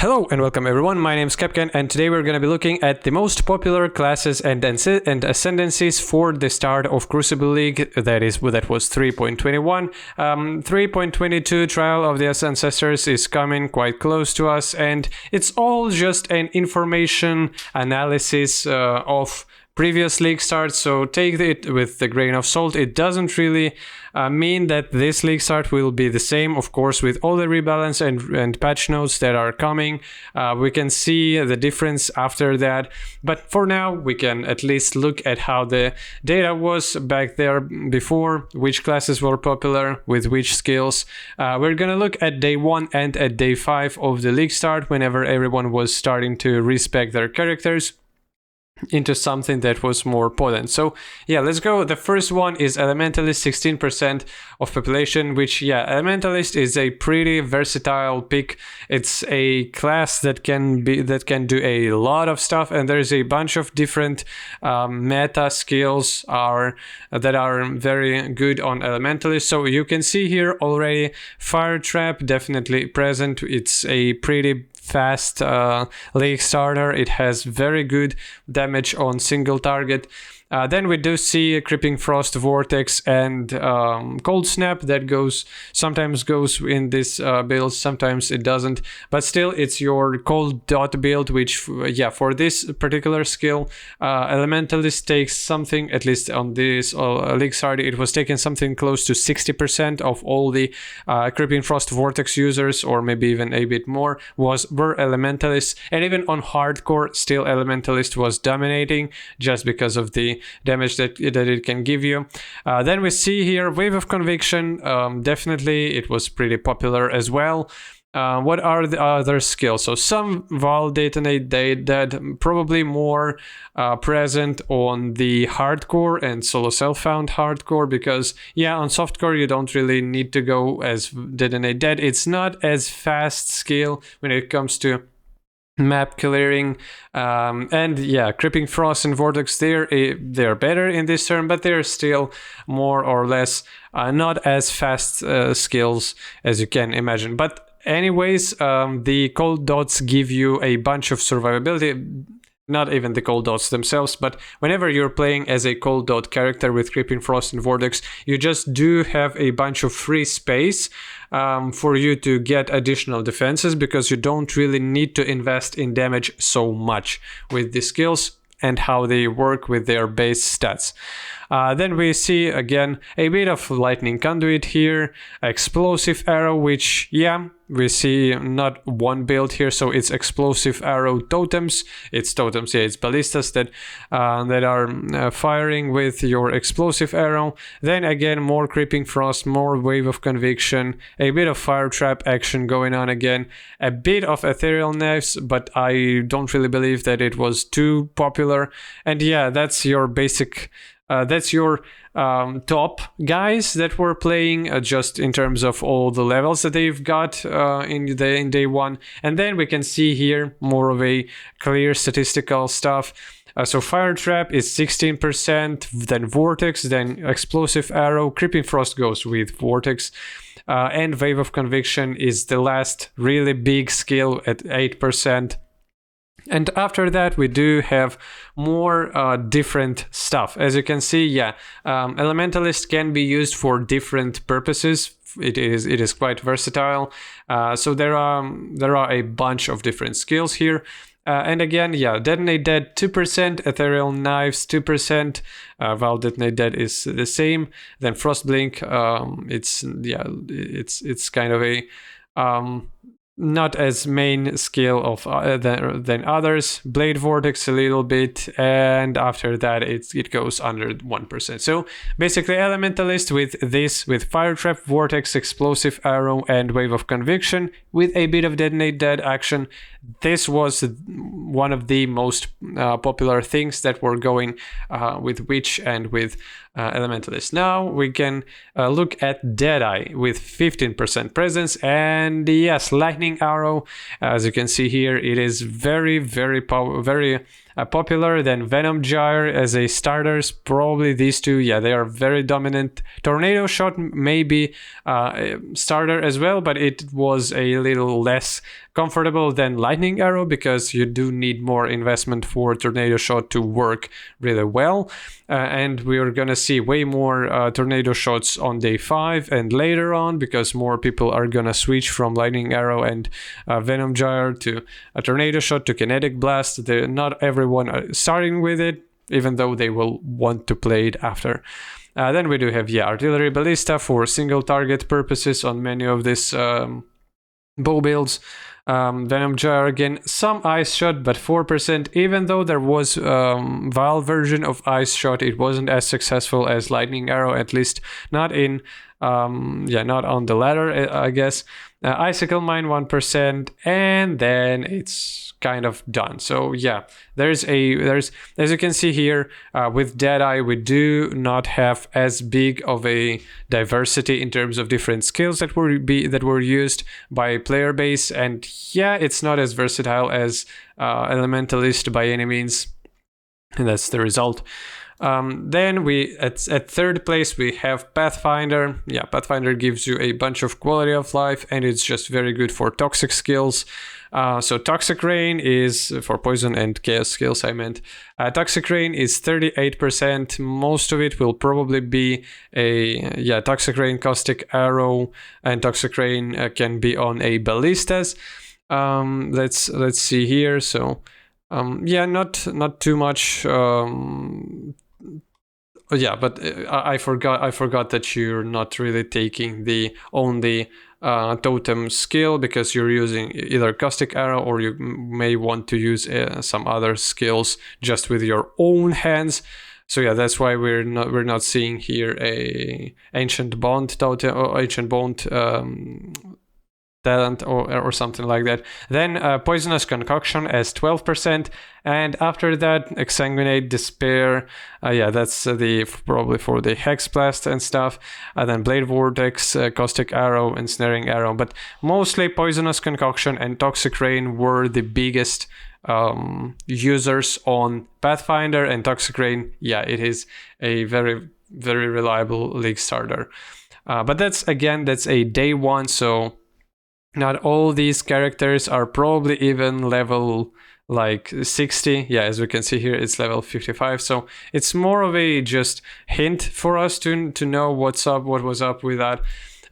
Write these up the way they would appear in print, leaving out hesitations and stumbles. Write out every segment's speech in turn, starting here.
Hello and welcome everyone, my name is Capcan and today we're going to be looking at the most popular classes and ascendancies for the start of Crucible League, that was 3.21. 3.22 Trial of the Ancestors is coming quite close to us, and it's all just an information analysis of previous league starts, so take it with a grain of salt. It doesn't really mean that this league start will be the same. Of course, with all the rebalance and patch notes that are coming, we can see the difference after that. But for now, we can at least look at how the data was back there before, which classes were popular, with which skills. We're gonna look at day 1 and at day 5 of the league start, whenever everyone was starting to respec their characters into something that was more potent. So yeah, let's go. The first one is Elementalist, 16% of population, which Elementalist is a pretty versatile pick. It's a class that can do a lot of stuff, and there's a bunch of different meta skills that are very good on Elementalist. So you can see here already Fire Trap definitely present. It's a pretty fast league starter. It has very good damage on single target. Then we do see Creeping Frost, Vortex, and Cold Snap that sometimes goes in this build, sometimes it doesn't. But still, it's your Cold Dot build, which, for this particular skill, Elementalist takes something, at least on this league start, it was taking something close to 60% of all the Creeping Frost Vortex users, or maybe even a bit more, were Elementalists. And even on hardcore, still Elementalist was dominating, just because of the damage that it can give you. Then we see here Wave of Conviction. Definitely it was pretty popular as well. What are the other skills? So some Val Detonate Dead, probably more present on the hardcore and solo self-found hardcore, because on softcore you don't really need to go as Detonate Dead. It's not as fast skill when it comes to map clearing, and Creeping Frost and Vortex, they're better in this turn, but they're still more or less not as fast skills as you can imagine. But anyways, the Cold Dots give you a bunch of survivability. Not even the Cold Dots themselves, but whenever you're playing as a Cold Dot character with Creeping Frost and Vortex, you just do have a bunch of free space for you to get additional defenses, because you don't really need to invest in damage so much with the skills and how they work with their base stats. Then we see again a bit of Lightning Conduit here, Explosive Arrow, which we see not one build here, so it's Explosive Arrow totems. It's ballistas that are firing with your Explosive Arrow. Then again, more Creeping Frost, more Wave of Conviction, a bit of Fire Trap action going on again, a bit of Ethereal Knives, but I don't really believe that it was too popular. And that's your basic. That's your top guys that were playing, just in terms of all the levels that they've got in day 1. And then we can see here more of a clear statistical stuff. So Fire Trap is 16%, then Vortex, then Explosive Arrow, Creeping Frost goes with Vortex, and Wave of Conviction is the last really big skill at 8%. And after that, we do have more different stuff. As you can see, Elementalist can be used for different purposes. It is quite versatile. So there are a bunch of different skills here. And again, Detonate Dead 2%, Ethereal Knives 2%, Val Detonate Dead is the same. Then Frostblink, it's kind of a not as main skill of than others. Blade Vortex a little bit, and after that it goes under 1%. So basically Elementalist with Fire Trap, Vortex, Explosive Arrow, and Wave of Conviction, with a bit of Detonate Dead action. This was one of the most popular things that were going with Witch and with Elementalist. Now we can look at Deadeye with 15% presence, and Lightning Arrow. As you can see here, it is very popular. Then Venom Gyre as a starters, probably these two, they are very dominant. Tornado Shot may be starter as well, but it was a little less comfortable than Lightning Arrow, because you do need more investment for Tornado Shot to work really well. And we are gonna see way more Tornado Shots on day 5 and later on, because more people are gonna switch from Lightning Arrow and Venom Gyre to a Tornado Shot to Kinetic Blast. Not everyone starting with it, even though they will want to play it after. Then we do have Artillery Ballista for single target purposes on many of these bow builds. Venom Gyre again, some Ice Shot, but 4%. Even though there was Vial version of Ice Shot, it wasn't as successful as Lightning Arrow, at least not in not on the ladder, I guess. Icicle Mine 1%, and then it's kind of done. So yeah, there's as you can see here, with Deadeye we do not have as big of a diversity in terms of different skills that were used by player base, and yeah, it's not as versatile as Elementalist by any means, and that's the result. Then we at third place we have Pathfinder. Yeah, Pathfinder gives you a bunch of quality of life, and it's just very good for toxic skills. So Toxic Rain is for poison and chaos skills, I meant. Toxic Rain is 38%. Most of it will probably be a Toxic Rain, Caustic Arrow, and Toxic Rain can be on a Ballistas. Let's see here. So not too much. But I forgot that you're not really taking the only totem skill, because you're using either Caustic Arrow or you may want to use some other skills just with your own hands. So yeah, that's why we're not seeing here a Ancient Bond totem or Ancient Bond talent or something like that. Then Poisonous Concoction as 12%, and after that Exsanguinate, Despair, that's probably for the Hex Blast and stuff, and then Blade Vortex, Caustic Arrow, and Snaring Arrow. But mostly Poisonous Concoction and Toxic Rain were the biggest users on Pathfinder, and Toxic Rain, it is a very, very reliable league starter. But that's a day 1, so not all these characters are probably even level like 60. Yeah, as we can see here, it's level 55. So it's more of a just hint for us to know what was up with that.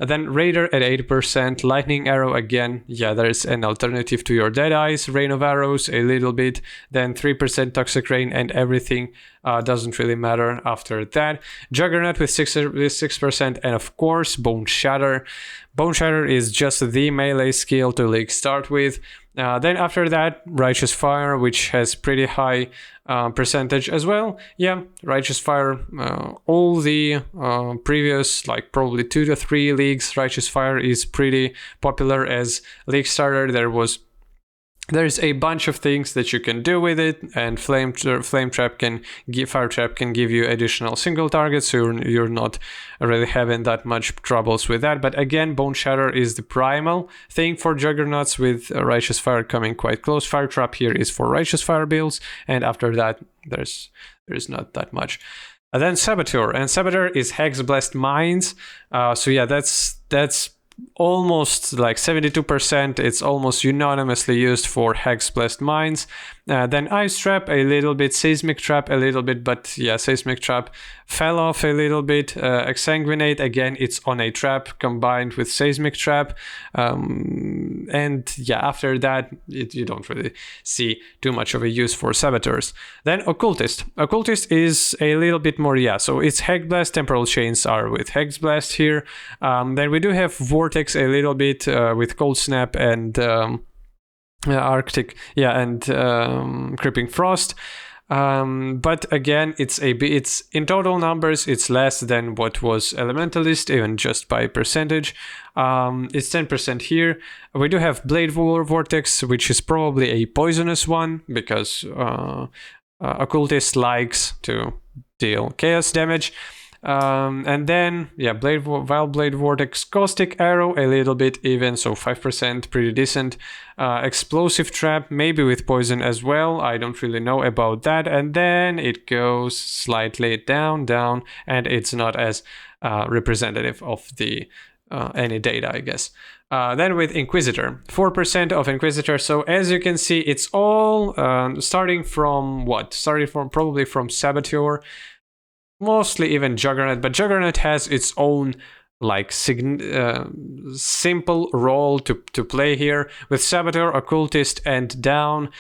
And then Raider at 8%, Lightning Arrow again, there's an alternative to your Deadeyes, Rain of Arrows a little bit, then 3% Toxic Rain, and everything doesn't really matter after that. Juggernaut with 6%, and of course Bone Shatter. Bone Shatter is just the melee skill to start with. Then after that, Righteous Fire, which has pretty high percentage as well. Yeah, Righteous Fire, all the previous probably 2 to 3 leagues, Righteous Fire is pretty popular as league starter. There's a bunch of things that you can do with it, and Fire Trap can give you additional single targets, so you're not really having that much troubles with that. But again, Bone Shatter is the primal thing for Juggernauts, with Righteous Fire coming quite close. Fire Trap here is for Righteous Fire builds, and after that, there's not that much. And then Saboteur, and Saboteur is Hex Blast Mines. That's almost 72%. It's almost unanimously used for Hex Blast Mines. Then Ice Trap a little bit, Seismic Trap a little bit, but Seismic Trap fell off a little bit. Exsanguinate, again, it's on a trap combined with Seismic Trap. After that, you don't really see too much of a use for Saboteurs. Then Occultist. Occultist is a little bit more, so it's Hex Blast, Temporal Chains are with Hex Blast here. Then we do have Vortex a little bit with Cold Snap and Arctic, and Creeping Frost. But again, it's in total numbers, it's less than what was Elementalist, even just by percentage. It's 10% here. We do have Blade Vortex, which is probably a poisonous one, because Occultist likes to deal chaos damage. And then Vile Blade Vortex, Caustic Arrow a little bit even, so 5%, pretty decent. Explosive Trap, maybe with poison as well, I don't really know about that. And then it goes slightly down, and it's not as representative of the any data, I guess. Then with Inquisitor, 4% of Inquisitor. So as you can see, it's all starting from what? Starting from probably from Saboteur, mostly even Juggernaut, but Juggernaut has its own like simple role to play here. With Saboteur, Occultist, and down,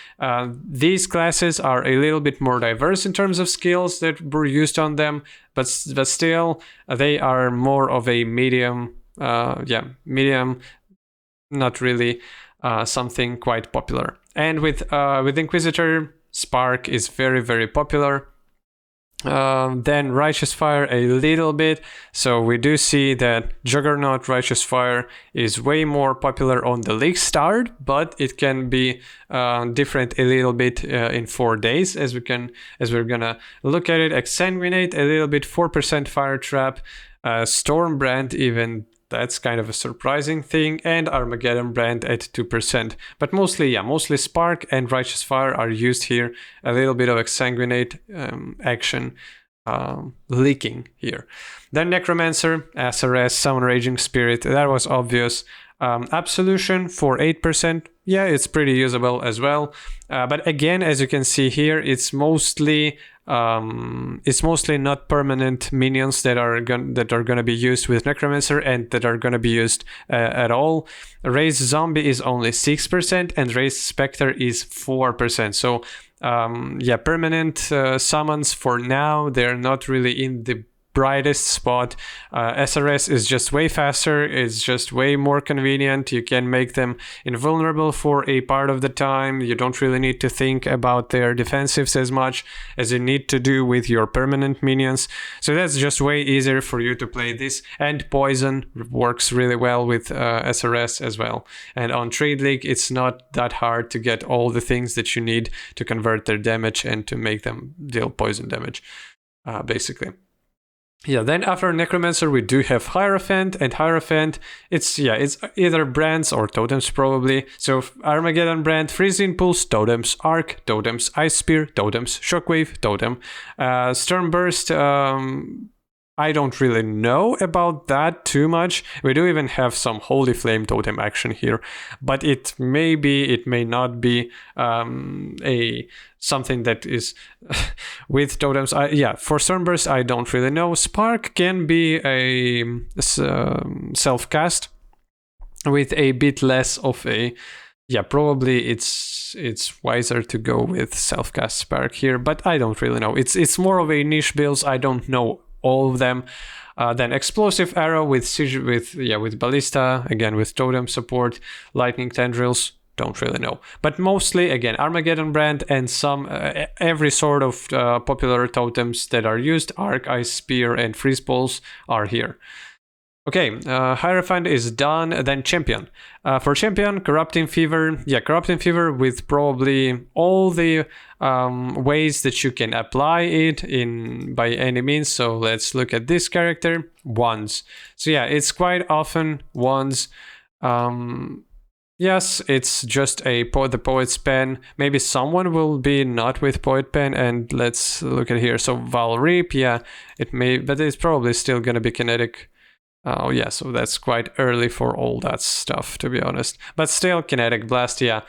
these classes are a little bit more diverse in terms of skills that were used on them, but still they are more of a medium, medium, not really something quite popular. And with Inquisitor, Spark is very, very popular. Then Righteous Fire a little bit. So we do see that Juggernaut Righteous Fire is way more popular on the league start, but it can be different a little bit in 4 days, as we're gonna look at it. Exsanguinate a little bit, 4% Fire Trap. Stormbrand, even that's kind of a surprising thing, and Armageddon Brand at 2%. But mostly Spark and Righteous Fire are used here. A little bit of Exsanguinate action leaking here. Then Necromancer, SRS, Summon Raging Spirit, that was obvious. Absolution for 8%, yeah, it's pretty usable as well. But again, as you can see here, it's mostly not permanent minions that are gonna be used with Necromancer and that are gonna be used at all. Raised Zombie is only 6% and Raised Spectre is 4%. So permanent summons for now, they're not really in the brightest spot. SRS is just way faster, it's just way more convenient. You can make them invulnerable for a part of the time. You don't really need to think about their defensives as much as you need to do with your permanent minions. So that's just way easier for you to play this. And Poison works really well with SRS as well. And on Trade League, it's not that hard to get all the things that you need to convert their damage and to make them deal poison damage, basically. Yeah, then after Necromancer we do have Hierophant, and Hierophant, it's either brands or totems probably. So Armageddon brand, Freezing Pulse, totems, Arc, totems, Ice Spear, totems, Shockwave, totem, Sternburst, I don't really know about that too much. We do even have some Holy Flame totem action here, but it may not be something that is with totems. For Sternburst, I don't really know. Spark can be a self-cast with a bit less of a... Yeah, probably it's wiser to go with self-cast Spark here, but I don't really know. It's more of a niche build. I don't know all of them. Then Explosive Arrow with Ballista, again with totem support, Lightning Tendrils, don't really know. But mostly, again, Armageddon brand and some every sort of popular totems that are used, Arc, Ice Spear, and Freeze Pulse are here. Okay, Hierophant is done, then Champion. For Champion, Corrupting Fever. Yeah, Corrupting Fever with probably all the ways that you can apply it by any means. So let's look at this character, Wands. So yeah, it's quite often Wands. Yes, it's just the Poet's Pen. Maybe someone will be not with Poet Pen, and let's look at here. So Val Reap, yeah, it may, but it's probably still gonna be kinetic. Oh yeah, so that's quite early for all that stuff, to be honest. But still, Kinetic Blast, yeah.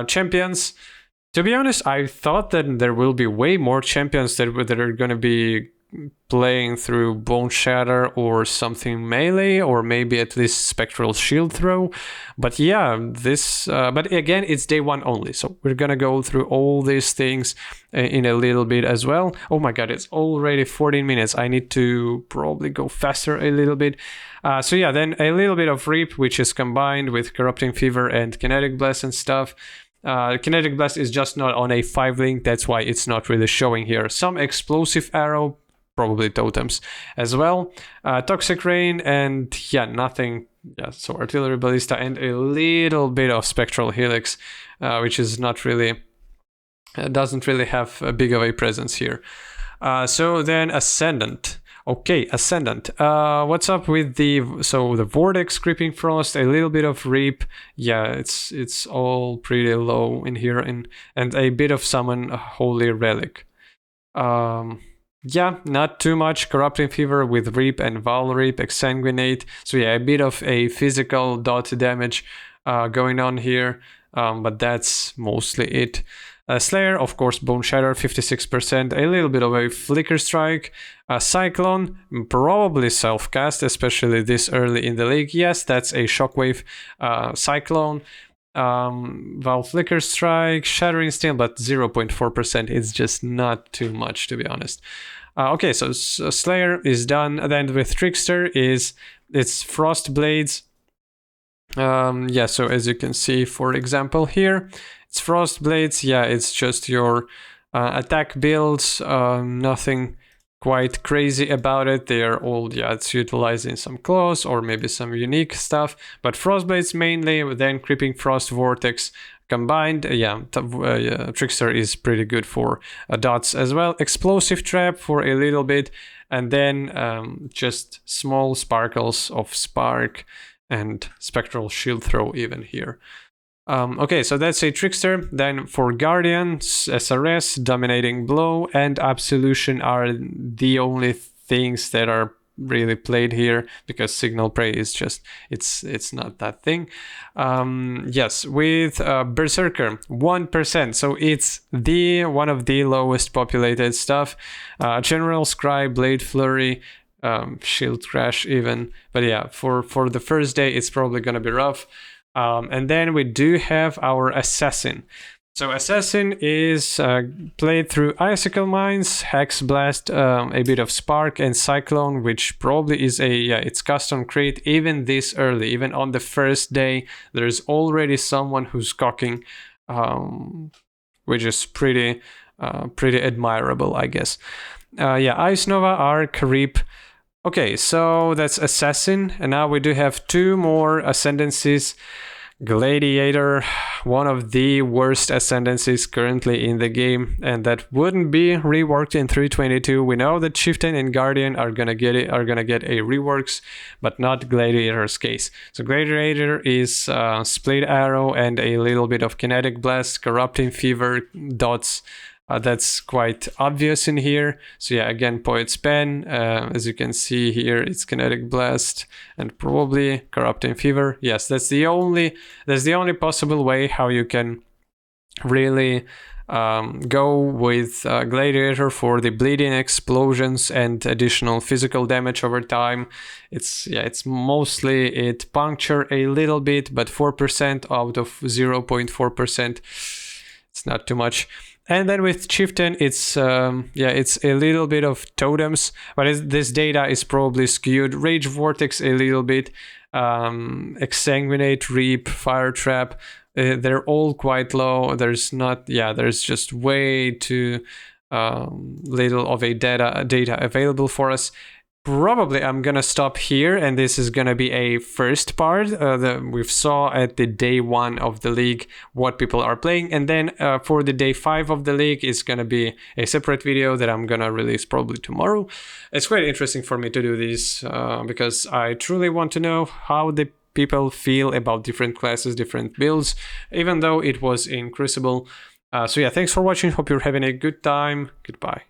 Champions, to be honest, I thought that there will be way more champions that are going to be playing through Bone Shatter or something melee, or maybe at least Spectral Shield Throw. But yeah, but again, it's day one only, so we're gonna go through all these things in a little bit as well. Oh my god, it's already 14 minutes. I need to probably go faster a little bit. So yeah, then a little bit of Reap, which is combined with Corrupting Fever and Kinetic Blast and stuff. Kinetic Blast is just not on a 5 link, that's why it's not really showing here. Some Explosive Arrow, probably totems as well. Toxic Rain, and yeah, nothing. Yeah, so Artillery Ballista and a little bit of Spectral Helix, which is not really, doesn't really have a big of a presence here. So then Ascendant. Okay, Ascendant. What's up with the Vortex, Creeping Frost, a little bit of Reap. Yeah, it's all pretty low in here, and a bit of Summon Holy Relic. Yeah, not too much. Corrupting Fever with Reap and Val Reap, Exsanguinate. So yeah, a bit of a physical dot damage going on here, but that's mostly it. Slayer, of course, Bone Shatter, 56%, a little bit of a Flicker Strike. Cyclone, probably self-cast, especially this early in the league. Yes, that's a Shockwave Cyclone. Val Flicker Strike, Shattering Steel, but 0.4%. It's just not too much, to be honest. Okay, so Slayer is done. Then with Trickster it's Frost Blades. Yeah, so as you can see, for example, here, it's Frost Blades. Yeah, it's just your attack builds, nothing quite crazy about it. They are all, yeah, it's utilizing some claws or maybe some unique stuff, but Frost Blades mainly, then Creeping Frost Vortex combined. Yeah, Trickster is pretty good for dots as well. Explosive Trap for a little bit, and then just small sparkles of Spark and Spectral Shield Throw even here. Okay, so that's a Trickster. Then for Guardian, SRS, Dominating Blow, and Absolution are the only things that are really played here, because Signal Prey is just, it's not that thing. Yes, with Berserker, 1%, so it's one of the lowest populated stuff. General Scry, Blade Flurry, Shield Crash even, but yeah, for the first day it's probably gonna be rough. And then we do have our Assassin. So Assassin is played through Icicle Mines, Hex Blast, a bit of Spark, and Cyclone, which probably is it's custom crate. Even this early, even on the first day, there's already someone who's cocking, which is pretty admirable, I guess. Ice Nova, Arc, Reap. Okay, so that's Assassin, and now we do have two more Ascendancies. Gladiator, one of the worst Ascendancies currently in the game, and that wouldn't be reworked in 3.22. We know that Chieftain and Guardian are gonna get a reworks, but not Gladiator's case. So Gladiator is Split Arrow and a little bit of Kinetic Blast, Corrupting Fever, dots. That's quite obvious in here. So yeah, again, Poet's Pen, as you can see here, it's Kinetic Blast and probably Corrupting Fever. Yes, that's the only possible way how you can really go with Gladiator for the bleeding explosions and additional physical damage over time. It's mostly puncture a little bit, but 4% out of 0.4%. It's not too much. And then with Chieftain, it's a little bit of totems, but this data is probably skewed. Rage Vortex a little bit, Exsanguinate, Reap, Fire Trap, they're all quite low. There's just way too little of a data available for us. Probably I'm gonna stop here, and this is gonna be a first part that we saw at the day 1 of the league what people are playing, and then for the day 5 of the league is gonna be a separate video that I'm gonna release probably tomorrow. It's quite interesting for me to do this because I truly want to know how the people feel about different classes, different builds, even though it was in Crucible. So yeah, thanks for watching, hope you're having a good time, goodbye.